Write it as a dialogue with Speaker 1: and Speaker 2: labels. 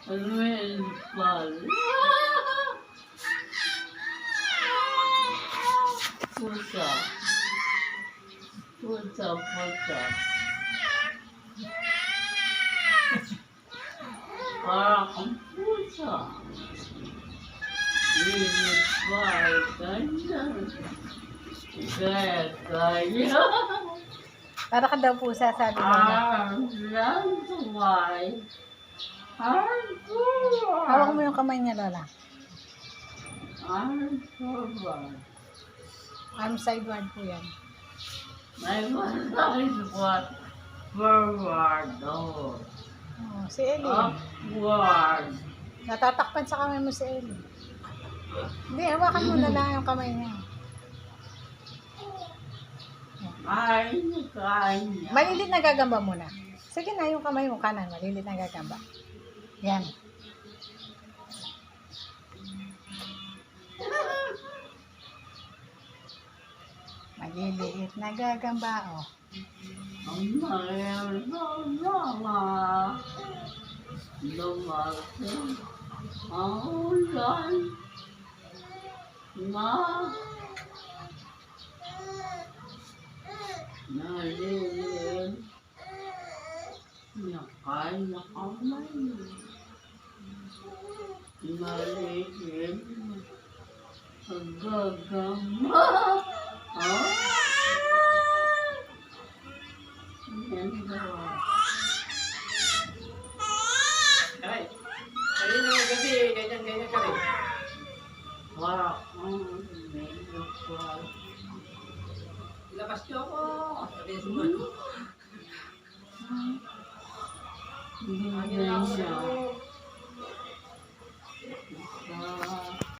Speaker 1: Mental. Pusa. Pusa, pusa. Parang kang pusa. Mental. Ganyan. Kaya.
Speaker 2: Para ka daw pusa, sabi mo na.
Speaker 1: That's why.
Speaker 2: Hawak mo yung kamay niya, Lola. Arm sideward po yan.
Speaker 1: May masakit what? Forward. Oh.
Speaker 2: Oh, si Ellie.
Speaker 1: Upward.
Speaker 2: Natatakpan sa kamay mo si Ellie. Hindi, hawakan mo na lang yung kamay niya.
Speaker 1: Ay, kanya.
Speaker 2: Malilit na gagamba muna. Sige na, yung kamay mo kanan, malilit na gagamba. Yan. Maliliit na gagamba, oh.
Speaker 1: Ang mayroon na lumasin ang ulan na nalilin na kaya kamay maliit ang gagamba. Oh?
Speaker 3: Ay, kanina ng gabi, ganyan-ganyan ka rin.
Speaker 1: Parang medyo pa.
Speaker 3: Ilabas niyo ako. Sabi sa mga.
Speaker 1: Hindi na siya.